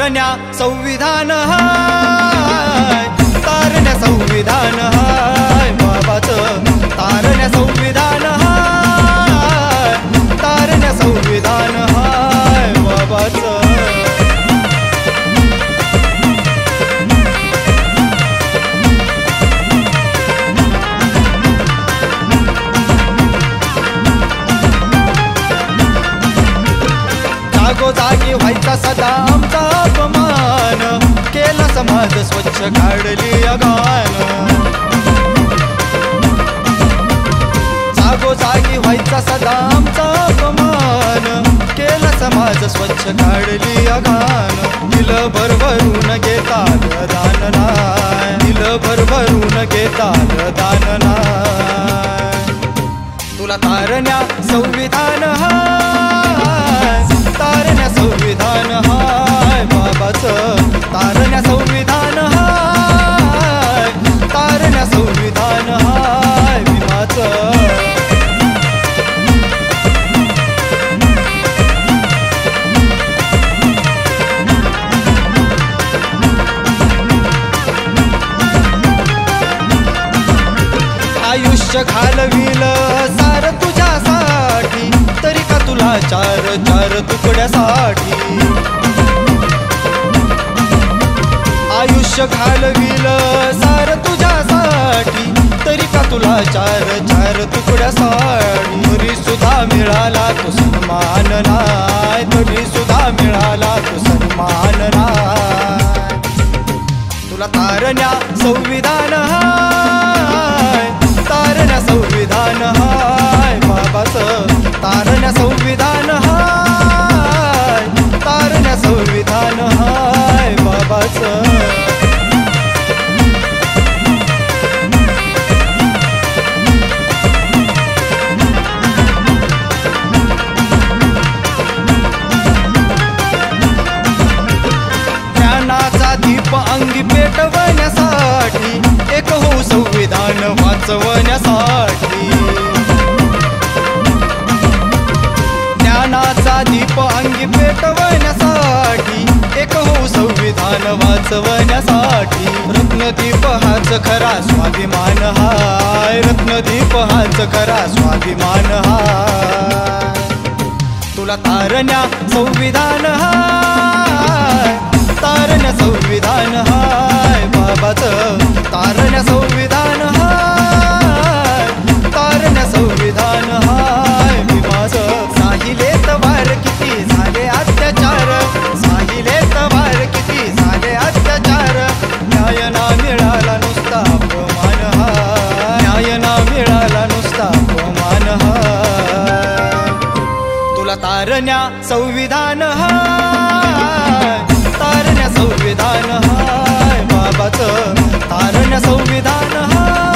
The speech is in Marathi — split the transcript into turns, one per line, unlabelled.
तारण्या संविधान हाय, तारण्या संविधान हाय बाबाचं, तारण्या संविधान हाय, तारण्या संविधान हाय बाबाचं। जागोजागी व्हायचा सदा आमचा अपमान, केला समाज स्वच्छ काढली अगान। जागोजागी व्हायचा सदा आमचा अपमान, केला समाज स्वच्छ काढली अगान। दिलं भरभरून घेतात दान नाय, दिलं भरभरून घेतात दान नाय। तुला तारण्या संविधान हाय, तारण्या संविधान हाय बाबाचं, तारण्या संविधान हाय, तारण्या संविधान हाय भीमाचं। आयुष्य घालविल सार तुझ्यासाठी, तरी का तुला चार चार तुकड्यासाठी। आयुष्य घालविल सार तुझ्यासाठी, तरी का तुला चार चार तुकड्यासाठी। तरी सुद्धा मिळाला तो सन्मान नाय, तरी सुद्धा मिळाला तो सन्मान नाय। तुला तारण्या संविधान हाय, तारण्या संविधान हाय बाबाचं, तारण्या संविधान हाय, तारण्या संविधान हाय बाबाचं। ज्ञानाचा दीप अंगी पेटवण्यासाठी, एक होऊ संविधान वाचवण्यासाठी। ज्ञानाचा दीप अंगी पेटवण्यासाठी, एक होऊ संविधान वाचवण्यासाठी। रत्नदीप हाच खरा स्वाभिमान हाय, रत्नदीप हाच खरा स्वाभिमान हाय। तुला तारण्या संविधान हाय, तारण्या संविधान हाय बाबाचं, तारण्या संविधान हाय, तारण्या संविधान हाय भीमाचं। साहिलेत वार किती झाले अत्याचार, साहिलेत वार किती झाले अत्याचार। न्याय ना मिळाला नुसता अपमान हाय, न्याय ना मिळाला नुसता अपमान हाय। तुला तारण्या संविधान हाय, तारण्या संविधान हाय बाबाचं, तारण्या संविधान हाय।